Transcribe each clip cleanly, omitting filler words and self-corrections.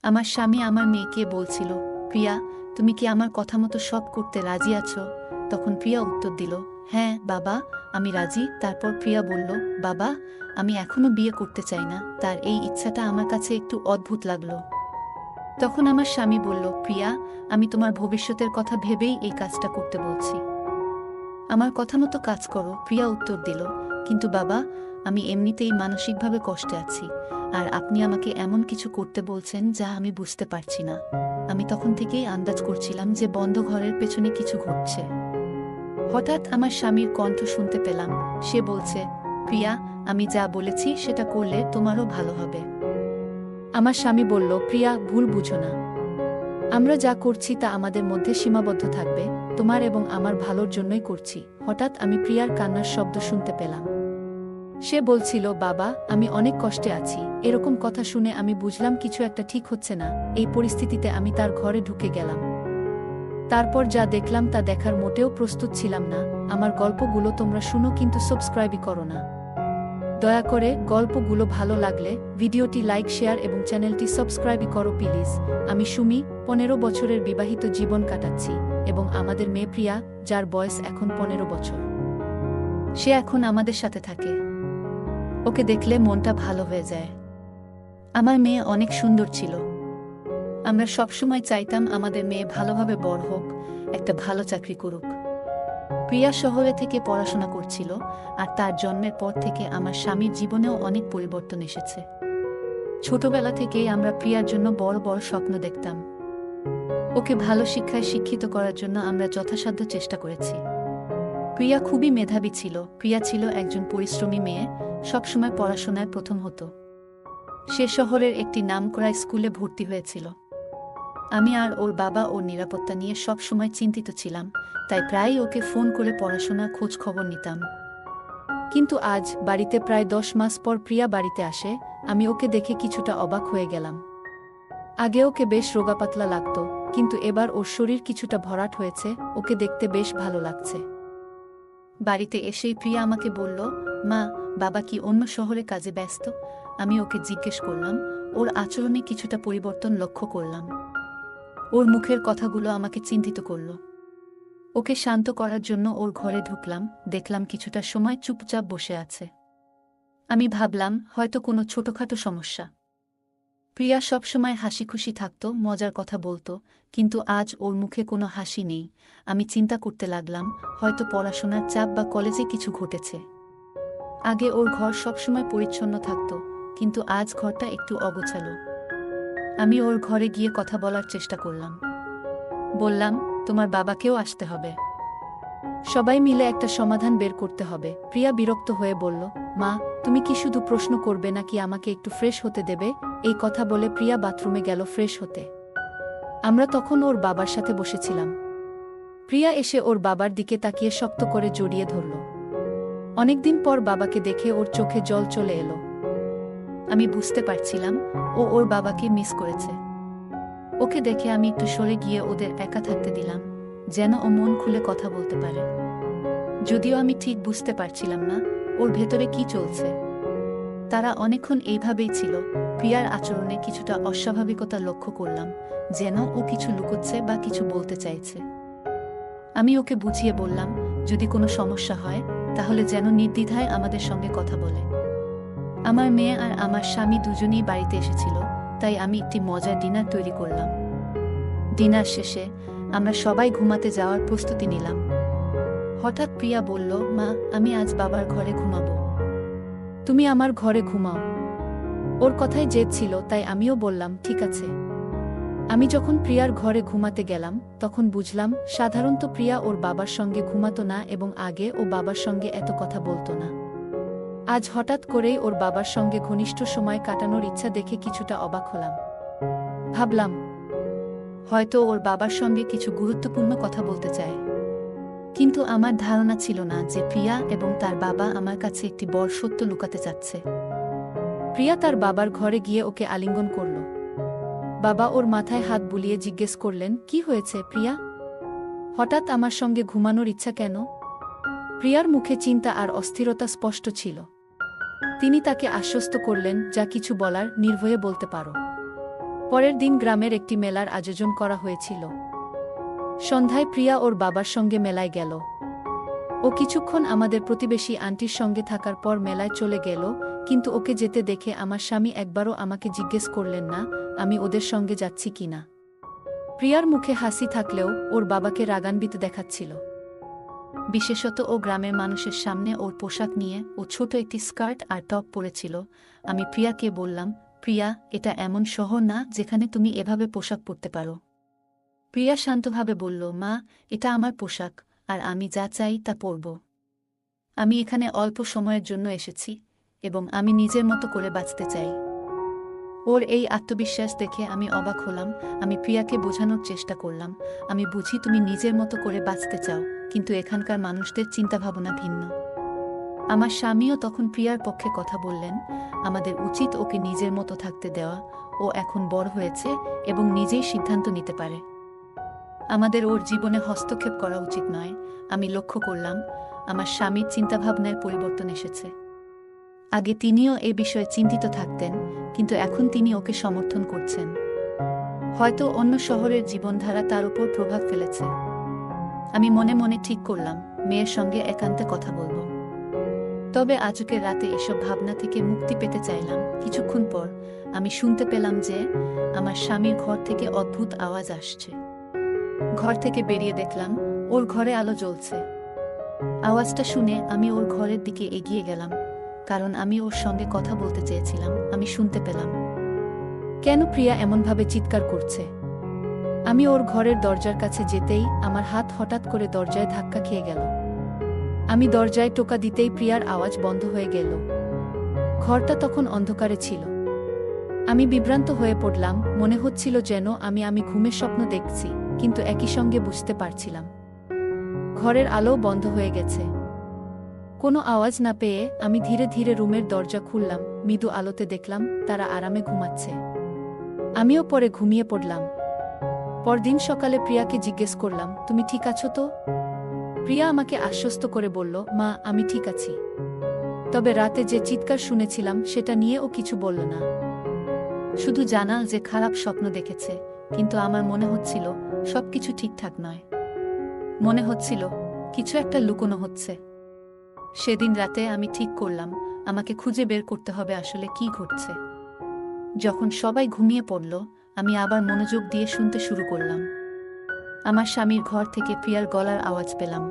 আমার স্বামী আমার মেয়েকে বলছিল, প্রিয়া, তুমি কি আমার কথা মতো সব করতে রাজি আছো? তখন প্রিয়া উত্তর দিল, হ্যাঁ বাবা, আমি রাজি। তারপর প্রিয়া বলল, বাবা, আমি এখনো বিয়ে করতে চাই না। তার এই ইচ্ছাটা আমার কাছে একটু অদ্ভুত লাগলো। তখন আমার স্বামী বলল, প্রিয়া, আমি তোমার ভবিষ্যতের কথা ভেবেই এই কাজটা করতে বলছি। আমার কথা মতো কাজ করো। প্রিয়া উত্তর দিল, কিন্তু বাবা, আমি এমনিতেই মানসিকভাবে কষ্টে আছি, আর আপনি আমাকে এমন কিছু করতে বলছেন যা আমি বুঝতে পারছি না। আমি তখন থেকেই আন্দাজ করছিলাম যে বন্ধ ঘরের পেছনে কিছু ঘটছে। হঠাৎ আমার স্বামীর কণ্ঠ শুনতে পেলাম। সে বলছে, প্রিয়া, আমি যা বলেছি সেটা করলে তোমারও ভালো হবে। আমার স্বামী বলল, প্রিয়া, ভুল বুঝো না। আমরা যা করছি তা আমাদের মধ্যে সীমাবদ্ধ থাকবে। তোমার এবং আমার ভালোর জন্যই করছি। হঠাৎ আমি প্রিয়ার কান্নার শব্দ শুনতে পেলাম। সে বলছিল, বাবা, আমি অনেক কষ্টে আছি। এরকম কথা শুনে আমি বুঝলাম কিছু একটা ঠিক হচ্ছে না। এই পরিস্থিতিতে আমি তার ঘরে ঢুকে গেলাম। তারপর যা দেখলাম তা দেখার মোটেও প্রস্তুত ছিলাম না। আমার গল্পগুলো তোমরা শুনো, কিন্তু সাবস্ক্রাইবই করো না। দয়া করে গল্পগুলো ভালো লাগলে ভিডিওটি লাইক, শেয়ার এবং চ্যানেলটি সাবস্ক্রাইবই করো প্লিজ। আমি সুমি, 15 বছরের বিবাহিত জীবন কাটাচ্ছি, এবং আমাদের মেয়ে প্রিয়া, যার বয়স এখন 15 বছর। সে এখন আমাদের সাথে থাকে। ওকে দেখলে মনটা ভালো হয়ে যায়। আমার মেয়ে অনেক সুন্দর ছিল। আমরা সবসময় চাইতাম আমাদের মেয়ে ভালোভাবে বড় হোক, একটা ভালো চাকরি করুক। প্রিয়া শহরে থেকে পড়াশোনা করছিল, আর তার জন্মের পর থেকে আমার স্বামীর জীবনেও অনেক পরিবর্তন এসেছে। ছোটবেলা থেকেই আমরা প্রিয়ার জন্য বড় বড় স্বপ্ন দেখতাম। ওকে ভালো শিক্ষায় শিক্ষিত করার জন্য আমরা যথাসাধ্য চেষ্টা করেছি। প্রিয়া খুবই মেধাবী ছিল। প্রিয়া ছিল একজন পরিশ্রমী মেয়ে, সবসময় পড়াশোনায় প্রথম হতো। সে শহরের একটি নামকরা স্কুলে ভর্তি হয়েছিল। আমি আর ওর বাবা ওর নিরাপত্তা নিয়ে সব সময় চিন্তিত ছিলাম, তাই প্রায়ই ওকে ফোন করে পড়াশোনার খোঁজ খবর নিতাম। কিন্তু আজ, বাড়িতে প্রায় 10 মাস পর প্রিয়া বাড়িতে আসে, আমি ওকে দেখে কিছুটা অবাক হয়ে গেলাম। আগে ওকে বেশ রোগাপাতলা লাগতো, কিন্তু এবার ওর শরীর কিছুটা ভরাট হয়েছে। ওকে দেখতে বেশ ভালো লাগছে। বাড়িতে এসেই প্রিয়া আমাকে বলল, মা, বাবা কি অন্য শহরে কাজে ব্যস্ত? আমি ওকে জিজ্ঞেস করলাম। ওর আচরণে কিছুটা পরিবর্তন লক্ষ্য করলাম। ওর মুখের কথাগুলো আমাকে চিন্তিত করল। ওকে শান্ত করার জন্য ওর ঘরে ঢুকলাম, দেখলাম কিছুটা সময় চুপচাপ বসে আছে। আমি ভাবলাম হয়তো কোনো ছোটখাটো সমস্যা। প্রিয়া সবসময় হাসি খুশি থাকত, মজার কথা বলতো, কিন্তু আজ ওর মুখে কোনো হাসি নেই। আমি চিন্তা করতে লাগলাম, হয়তো পড়াশোনার চাপ বা কলেজে কিছু ঘটেছে। আগে ওর ঘর সবসময় পরিচ্ছন্ন থাকত, কিন্তু আজ ঘরটা একটু অগোছালো। আমি ওর ঘরে গিয়ে কথা বলার চেষ্টা করলাম। বললাম, তোমার বাবাকেও আসতে হবে। সবাই মিলে একটা সমাধান বের করতে হবে। প্রিয়া বিরক্ত হয়ে বলল, মা, তুমি কি শুধু প্রশ্ন করবে নাকি আমাকে একটু ফ্রেশ হতে দেবে? এই কথা বলে প্রিয়া বাথরুমে গেল ফ্রেশ হতে। আমরা তখন ওর বাবার সাথে বসেছিলাম। প্রিয়া এসে ওর বাবার দিকে তাকিয়ে শক্ত করে জড়িয়ে ধরল। অনেকদিন পর বাবাকে দেখে ওর চোখে জল চলে এলো। আমি বুঝতে পারছিলাম ও ওর বাবাকে মিস করেছে। ওকে দেখে আমি একটু সরে গিয়ে ওদের একা থাকতে দিলাম, যেন ও মন খুলে কথা বলতে পারে। যদিও আমি ঠিক বুঝতে পারছিলাম না ওর ভেতরে কি চলছে। তারা অনেকক্ষণ এইভাবেই ছিল। প্রিয়ার আচরণে কিছুটা অস্বাভাবিকতা লক্ষ্য করলাম, যেন ও কিছু লুকোচ্ছে বা কিছু বলতে চাইছে। আমি ওকে বুঝিয়ে বললাম, যদি কোনো সমস্যা হয় তাহলে যেন নির্দ্বিধায় আমাদের সঙ্গে কথা বলে। আমার মেয়ে আর আমার স্বামী দুজনেই বাড়িতে এসেছিল, তাই আমি একটি মজার ডিনার তৈরি করলাম। ডিনার শেষে আমরা সবাই ঘুমাতে যাওয়ার প্রস্তুতি নিলাম। হঠাৎ প্রিয়া বলল, মা, আমি আজ বাবার ঘরে ঘুমাবো। তুমি আমার ঘরে ঘুমাও। ওর কথাই জেদ ছিল, তাই আমিও বললাম, ঠিক আছে। আমি যখন প্রিয়ার ঘরে ঘুমাতে গেলাম, তখন বুঝলাম সাধারণত প্রিয়া ওর বাবার সঙ্গে ঘুমাতো না, এবং আগে ও বাবার সঙ্গে এত কথা বলতো না। আজ হঠাৎ করেই ওর বাবার সঙ্গে ঘনিষ্ঠ সময় কাটানোর ইচ্ছা দেখে কিছুটা অবাক হলাম। ভাবলাম, হয়তো ওর বাবার সঙ্গে কিছু গুরুত্বপূর্ণ কথা বলতে চায়। কিন্তু আমার ধারণা ছিল না যে প্রিয়া এবং তার বাবা আমার কাছে একটি বড় সত্য লুকাতে চাচ্ছে। প্রিয়া তার বাবার ঘরে গিয়ে ওকে আলিঙ্গন করল। বাবা ওর মাথায় হাত বুলিয়ে জিজ্ঞেস করলেন, কি হয়েছে প্রিয়া? হঠাৎ আমার সঙ্গে ঘুমানোর ইচ্ছা কেন? প্রিয়ার মুখে চিন্তা আর অস্থিরতা স্পষ্ট ছিল। তিনি তাকে আশ্বস্ত করলেন, যা কিছু বলার নির্ভয়ে বলতে পারো। পরের দিন গ্রামের একটি মেলার আয়োজন করা হয়েছিল। সন্ধ্যায় প্রিয়া ওর বাবার সঙ্গে মেলায় গেল। ও কিছুক্ষণ আমাদের প্রতিবেশী আন্টির সঙ্গে থাকার পর মেলায় চলে গেল, কিন্তু ওকে যেতে দেখে আমার স্বামী একবারও আমাকে জিজ্ঞেস করলেন না আমি ওদের সঙ্গে যাচ্ছি কিনা। প্রিয়ার মুখে হাসি থাকলেও ওর বাবাকে রাগান্বিত দেখাচ্ছিল। বিশেষত ও গ্রামের মানুষের সামনে ওর পোশাক নিয়ে ও ছোট একটি স্কার্ট আর টপ পরেছিল। আমি প্রিয়াকে বললাম, প্রিয়া, এটা এমন শহর না যেখানে তুমি এভাবে পোশাক পরতে পারো। প্রিয়া শান্তভাবে বলল, মা, এটা আমার পোশাক, আর আমি যা চাই তা পরব। আমি এখানে অল্প সময়ের জন্য এসেছি এবং আমি নিজের মতো করে বাঁচতে চাই। ওর এই আত্মবিশ্বাস দেখে আমি অবাক হলাম। আমি প্রিয়াকে বোঝানোর চেষ্টা করলাম, আমি বুঝি তুমি নিজের মতো করে বাঁচতে চাও, কিন্তু এখানকার মানুষদের চিন্তাভাবনা ভিন্ন। আমার স্বামীও তখন প্রিয়ার পক্ষে কথা বললেন, আমাদের উচিত ওকে নিজের মতো থাকতে দেওয়া। ও এখন বড় হয়েছে এবং নিজেই সিদ্ধান্ত নিতে পারে। আমাদের ওর জীবনে হস্তক্ষেপ করা উচিত নয়। আমি লক্ষ্য করলাম আমার স্বামীর চিন্তাভাবনায় পরিবর্তন এসেছে। আগে তিনিও এ বিষয়ে চিন্তিত থাকতেন, কিন্তু এখন তিনি ওকে সমর্থন করছেন। হয়তো অন্য শহরের জীবনধারা তার উপর প্রভাব ফেলেছে। আমি মনে মনে ঠিক করলাম মেয়ের সঙ্গে একান্তে কথা বলবো। তবে আজকের রাতে এসব ভাবনা থেকে মুক্তি পেতে চাইলাম। কিছুক্ষণ পর আমি শুনতে পেলাম যে আমার স্বামীর ঘর থেকে অদ্ভুত আওয়াজ আসছে। ঘর থেকে বেরিয়ে দেখলাম ওর ঘরে আলো জ্বলছে। আওয়াজটা শুনে আমি ওর ঘরের দিকে এগিয়ে গেলাম, কারণ আমি ওর সঙ্গে কথা বলতে চেয়েছিলাম। আমি শুনতে পেলাম কেন প্রিয়া এমনভাবে চিৎকার করছে। আমি ওর ঘরের দরজার কাছে যেতেই আমার হাত হঠাৎ করে দরজায় ধাক্কা খেয়ে গেল। আমি দরজায় টোকা দিতেই প্রিয়ার আওয়াজ বন্ধ হয়ে গেল। ঘরটা তখন অন্ধকারে ছিল। আমি বিভ্রান্ত হয়ে পড়লাম, মনে হচ্ছিল যেন আমি ঘুমের স্বপ্ন দেখছি, কিন্তু একই সঙ্গে বুঝতে পারছিলাম ঘরের আলো বন্ধ হয়ে গেছে। কোনো আওয়াজ না পেয়ে আমি ধীরে ধীরে রুমের দরজা খুললাম। মৃদু আলোতে দেখলাম তারা আরামে ঘুমাচ্ছে। আমিও পরে ঘুমিয়ে পড়লাম। পরদিন সকালে প্রিয়াকে জিজ্ঞেস করলাম, তুমি ঠিক আছো তো? প্রিয়া আমাকে আশ্বস্ত করে বলল, মা, আমি ঠিক আছি। তবে রাতে যে চিৎকার শুনেছিলাম সেটা নিয়ে ও কিছু বলল না। শুধু জানা যে খারাপ স্বপ্ন দেখেছে, কিন্তু আমার মনে হচ্ছিল সবকিছু ঠিকঠাক নয়। মনে হচ্ছিল কিছু একটা লুকোনো হচ্ছে। সেদিন রাতে আমি ঠিক করলাম আমাকে খুঁজে বের করতে হবে আসলে কি ঘটছে। যখন সবাই ঘুমিয়ে পড়ল, আমি আবার মনোযোগ দিয়ে শুনতে শুরু করলাম। আমার স্বামীর ঘর থেকে প্রিয়ার গলার আওয়াজ পেলাম।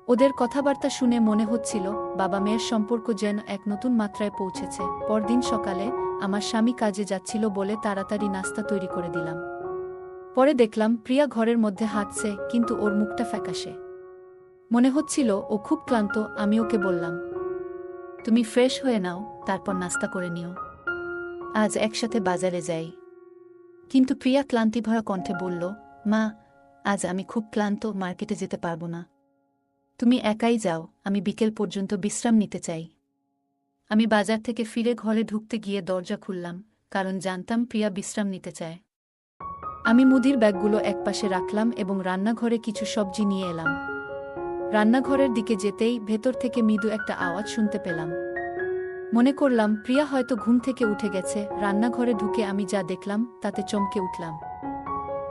ওদের কথাবার্তা শুনে মনে হচ্ছিল বাবা মেয়ের সম্পর্ক যেন এক নতুন মাত্রায় পৌঁছেছে। পরদিন সকালে আমার স্বামী কাজে যাচ্ছিল বলে তাড়াতাড়ি নাস্তা তৈরি করে দিলাম। পরে দেখলাম প্রিয়া ঘরের মধ্যে হাঁটছে, কিন্তু ওর মুখটা ফ্যাকাশে। মনে হচ্ছিল ও খুব ক্লান্ত। আমি ওকে বললাম, তুমি ফ্রেশ হয়ে নাও, তারপর নাস্তা করে নিও। আজ একসাথে বাজারে যাই। কিন্তু প্রিয়া ক্লান্তিভরা কণ্ঠে বলল, মা, আজ আমি খুব ক্লান্ত, মার্কেটে যেতে পারবো না। তুমি একাই যাও, আমি বিকেল পর্যন্ত বিশ্রাম নিতে চাই। আমি বাজার থেকে ফিরে ঘরে ঢুকতে গিয়ে দরজা খুললাম, কারণ জানতাম প্রিয়া বিশ্রাম নিতে চায়। আমি মুদির ব্যাগগুলো একপাশে রাখলাম এবং রান্নাঘরে কিছু সবজি নিয়ে এলাম। রান্নাঘরের দিকে যেতেই ভেতর থেকে মৃদু একটা আওয়াজ শুনতে পেলাম। মনে করলাম প্রিয়া হয়তো ঘুম থেকে উঠে গেছে। রান্নাঘরে ঢুকে আমি যা দেখলাম তাতে চমকে উঠলাম।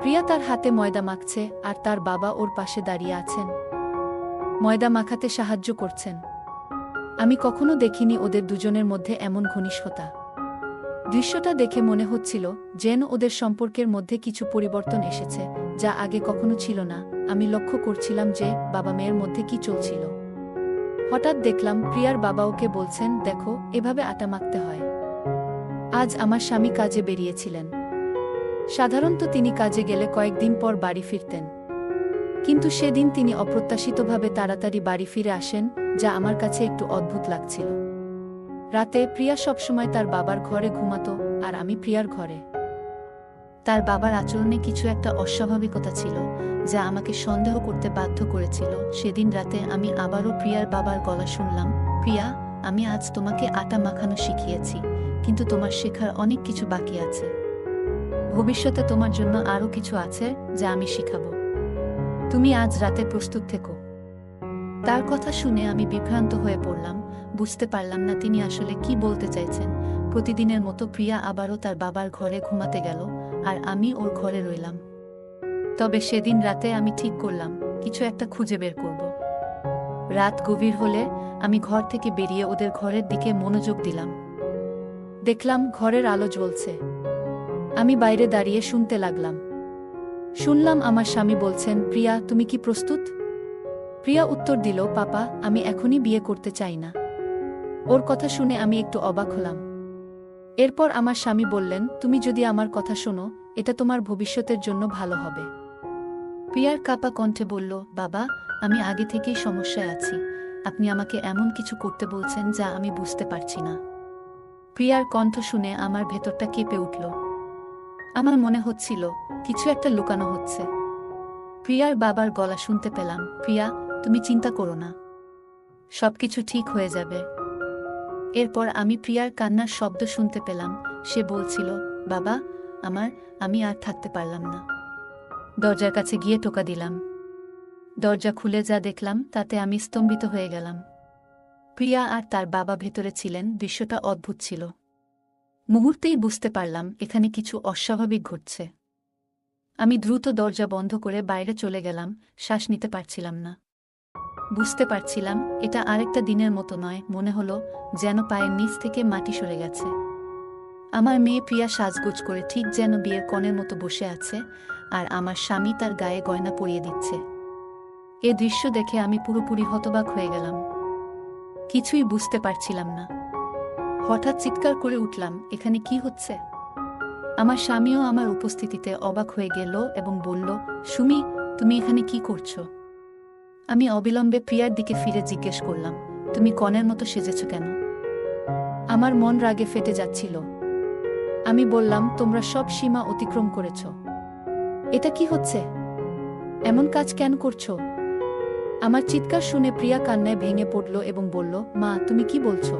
প্রিয়া তার হাতে ময়দা মাখছে, আর তার বাবা ওর পাশে দাঁড়িয়ে আছেন, ময়দা মাখাতে সাহায্য করছেন। আমি কখনো দেখিনি ওদের দুজনের মধ্যে এমন ঘনিষ্ঠতা। দৃশ্যটা দেখে মনে হচ্ছিল যেন ওদের সম্পর্কের মধ্যে কিছু পরিবর্তন এসেছে, যা আগে কখনো ছিল না। আমি লক্ষ্য করছিলাম যে বাবা মেয়ের মধ্যে কি চলছিল। হঠাৎ দেখলাম প্রিয়ার বাবা ওকে বলছেন, দেখো, এভাবে আটা মাখতে হয়। আজ আমার স্বামী কাজে বেরিয়েছিলেন। সাধারণত তিনি কাজে গেলে কয়েকদিন পর বাড়ি ফিরতেন, কিন্তু সেদিন তিনি অপ্রত্যাশিতভাবে তাড়াতাড়ি বাড়ি ফিরে আসেন, যা আমার কাছে একটু অদ্ভুত লাগছিল। রাতে প্রিয়া সবসময় তার বাবার ঘরে ঘুমাতো, আর আমি প্রিয়ার ঘরে। তার বাবার আচরণে কিছু একটা অস্বাভাবিকতা ছিল, যা আমাকে সন্দেহ করতে বাধ্য করেছিল। সেদিন রাতে আমি আবারও প্রিয়ার বাবার গলা শুনলাম, প্রিয়া, আমি আজ তোমাকে আটা মাখানো শিখিয়েছি, কিন্তু তোমার শেখার অনেক কিছু বাকি আছে। ভবিষ্যতে তোমার জন্য আরও কিছু আছে যা আমি শিখাবো। তুমি আজ রাতে প্রস্তুত থেকো। তার কথা শুনে আমি বিভ্রান্ত হয়ে পড়লাম। বুঝতে পারলাম না তিনি আসলে কি বলতে চাইছেন, প্রতিদিনের মতো প্রিয়া আবারও তার বাবার ঘরে ঘুমাতে গেল, আর আমি ওর ঘরে রইলাম। তবে সেদিন রাতে আমি ঠিক করলাম কিছু একটা খুঁজে বের করব। রাত গভীর হলে আমি ঘর থেকে বেরিয়ে ওদের ঘরের দিকে মনোযোগ দিলাম। দেখলাম ঘরের আলো জ্বলছে। আমি বাইরে দাঁড়িয়ে শুনতে লাগলাম। শুনলাম আমার স্বামী বলছেন, প্রিয়া, তুমি কি প্রস্তুত? প্রিয়া উত্তর দিল, পাপা, আমি এখনই বিয়ে করতে চাই না। ওর কথা শুনে আমি একটু অবাক হলাম। এরপর আমার স্বামী বললেন, তুমি যদি আমার কথা শোনো, এটা তোমার ভবিষ্যতের জন্য ভালো হবে। প্রিয়ার কাপা কণ্ঠে বলল, বাবা, আমি আগে থেকেই সমস্যায় আছি। আপনি আমাকে এমন কিছু করতে বলছেন যা আমি বুঝতে পারছি না। প্রিয়ার কণ্ঠ শুনে আমার ভেতরটা কেঁপে উঠল। আমার মনে হচ্ছিল কিছু একটা লুকানো হচ্ছে। প্রিয়ার বাবার গলা শুনতে পেলাম, প্রিয়া, তুমি চিন্তা করো না, সবকিছু ঠিক হয়ে যাবে। এরপর আমি প্রিয়ার কান্নার শব্দ শুনতে পেলাম। সে বলছিল, বাবা, আমি আর থাকতে পারলাম না। দরজার কাছে গিয়ে টোকা দিলাম। দরজা খুলে যা দেখলাম তাতে আমি স্তম্ভিত হয়ে গেলাম। প্রিয়া আর তার বাবা ভেতরে ছিলেন। দৃশ্যটা অদ্ভুত ছিল। মুহূর্তেই বুঝতে পারলাম এখানে কিছু অস্বাভাবিক ঘটছে। আমি দ্রুত দরজা বন্ধ করে বাইরে চলে গেলাম। শ্বাস নিতে পারছিলাম না। বুঝতে পারছিলাম এটা আরেকটা দিনের মতো নয়। মনে হলো যেন পায়ের নিচ থেকে মাটি সরে গেছে। আমার মেয়ে প্রিয়া সাজগোজ করে ঠিক যেন বিয়ের কনের মতো বসে আছে, আর আমার স্বামী তার গায়ে গয়না পরিয়ে দিচ্ছে। এ দৃশ্য দেখে আমি পুরোপুরি হতবাক হয়ে গেলাম। কিছুই বুঝতে পারছিলাম না। হঠাৎ চিৎকার করে উঠলাম, এখানে কি হচ্ছে? আমার স্বামীও আমার উপস্থিতিতে অবাক হয়ে গেল এবং বলল, সুমি, তুমি এখানে কি করছো? আমি অবিলম্বে প্রিয়ার দিকে ফিরে জিজ্ঞেস করলাম, তুমি কনের মতো সেজেছ কেন? আমার মন রাগে ফেটে যাচ্ছিল। আমি বললাম, তোমরা সব সীমা অতিক্রম করেছ। এটা কি হচ্ছে? এমন কাজ কেন করছো? আমার চিৎকার শুনে প্রিয়া কান্নায় ভেঙে পড়ল এবং বলল, মা, তুমি কি বলছো?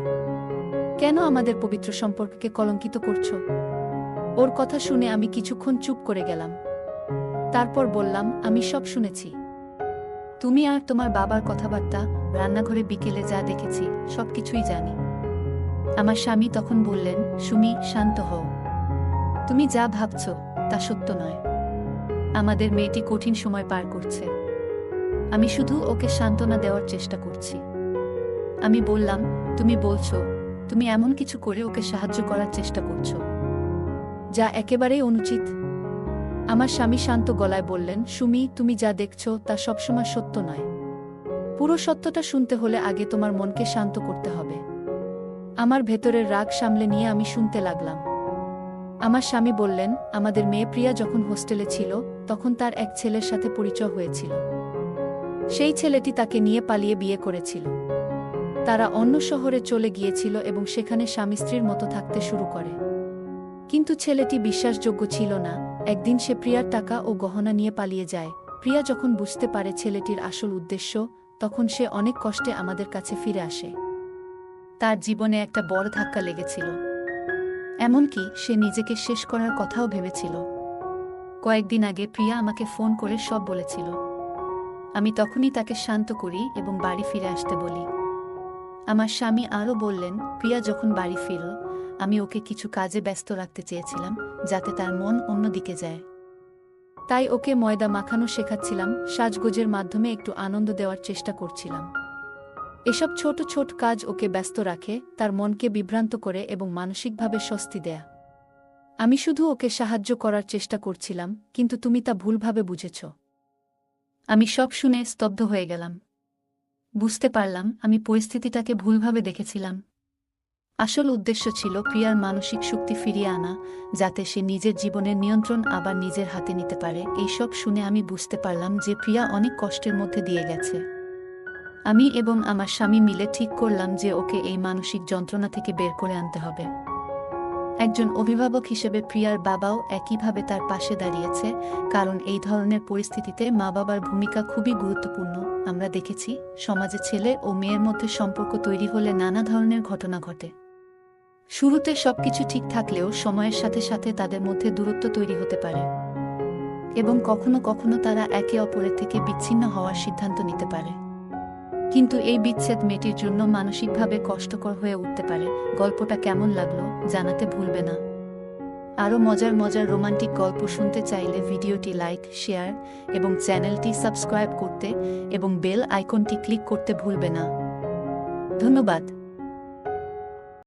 কেন আমাদের পবিত্র সম্পর্ককে কলঙ্কিত করছো? ওর কথা শুনে আমি কিছুক্ষণ চুপ করে গেলাম। তারপর বললাম, আমি সব শুনেছি। তুমি আর তোমার বাবার কথাবার্তা, রান্নাঘরে বিকেলে যা দেখেছি, সবকিছুই জানি। আমার স্বামী তখন বললেন, সুমি, শান্ত হও। তুমি যা ভাবছ তা সত্য নয়। আমাদের মেয়েটি কঠিন সময় পার করছে। আমি শুধু ওকে সান্ত্বনা দেওয়ার চেষ্টা করছি। আমি বললাম, তুমি বলছো তুমি এমন কিছু করে ওকে সাহায্য করার চেষ্টা করছো যা একেবারেই অনুচিত। আমার স্বামী শান্ত গলায় বললেন, সুমি, তুমি যা দেখছো তা সবসময় সত্য নয়। পুরো সত্যটা শুনতে হলে আগে তোমার মনকে শান্ত করতে হবে। আমার ভেতরের রাগ সামলে নিয়ে আমি শুনতে লাগলাম। আমার স্বামী বললেন, আমাদের মেয়ে প্রিয়া যখন হোস্টেলে ছিল তখন তার এক ছেলের সাথে পরিচয় হয়েছিল। সেই ছেলেটি তাকে নিয়ে পালিয়ে বিয়ে করেছিল। তারা অন্য শহরে চলে গিয়েছিল এবং সেখানে স্বামী স্ত্রীর মতো থাকতে শুরু করে। কিন্তু ছেলেটি বিশ্বাসযোগ্য ছিল না। একদিন সে প্রিয়ার টাকা ও গহনা নিয়ে পালিয়ে যায়। প্রিয়া যখন বুঝতে পারে ছেলেটির আসল উদ্দেশ্য, তখন সে অনেক কষ্টে আমাদের কাছে ফিরে আসে। তার জীবনে একটা বড় ধাক্কা লেগেছিল। এমনকি সে নিজেকে শেষ করার কথাও ভেবেছিল। কয়েকদিন আগে প্রিয়া আমাকে ফোন করে সব বলেছিল। আমি তখনই তাকে শান্ত করি এবং বাড়ি ফিরে আসতে বলি। আমার স্বামী আরও বললেন, প্রিয়া যখন বাড়ি ফিরল, আমি ওকে কিছু কাজে ব্যস্ত রাখতে চেয়েছিলাম যাতে তার মন অন্যদিকে যায়। তাই ওকে ময়দা মাখানো শেখাচ্ছিলাম, সাজগোজের মাধ্যমে একটু আনন্দ দেওয়ার চেষ্টা করছিলাম। এসব ছোট ছোট কাজ ওকে ব্যস্ত রাখে, তার মনকে বিভ্রান্ত করে এবং মানসিকভাবে স্বস্তি দেয়া। আমি শুধু ওকে সাহায্য করার চেষ্টা করছিলাম, কিন্তু তুমি তা ভুলভাবে বুঝেছ। আমি সব শুনে স্তব্ধ হয়ে গেলাম। বুঝতে পারলাম আমি পরিস্থিতিটাকে ভুলভাবে দেখেছিলাম। আসল উদ্দেশ্য ছিল প্রিয়ার মানসিক শক্তি ফিরিয়ে আনা, যাতে সে নিজের জীবনের নিয়ন্ত্রণ আবার নিজের হাতে নিতে পারে। এইসব শুনে আমি বুঝতে পারলাম যে প্রিয়া অনেক কষ্টের মধ্যে দিয়ে গেছে। আমি এবং আমার স্বামী মিলে ঠিক করলাম যে ওকে এই মানসিক যন্ত্রণা থেকে বের করে আনতে হবে। একজন অভিভাবক হিসেবে প্রিয়ার বাবাও একইভাবে তার পাশে দাঁড়িয়েছে, কারণ এই ধরনের পরিস্থিতিতে মা বাবার ভূমিকা খুবই গুরুত্বপূর্ণ। আমরা দেখেছি সমাজে ছেলে ও মেয়ের মধ্যে সম্পর্ক তৈরি হলে নানা ধরনের ঘটনা ঘটে। শুরুতে সবকিছু ঠিক থাকলেও সময়ের সাথে সাথে তাদের মধ্যে দূরত্ব তৈরি হতে পারে এবং কখনো কখনো তারা একে অপরের থেকে বিচ্ছিন্ন হওয়ার সিদ্ধান্ত নিতে পারে। কিন্তু এই বিচ্ছেদ মেয়েটির জন্য মানসিকভাবে কষ্টকর হয়ে উঠতে পারে। গল্পটা কেমন লাগলো জানাতে ভুলবে না। আরও মজার মজার রোমান্টিক গল্প শুনতে চাইলে ভিডিওটি লাইক, শেয়ার এবং চ্যানেলটি সাবস্ক্রাইব করতে এবং বেল আইকনটি ক্লিক করতে ভুলবে না। ধন্যবাদ।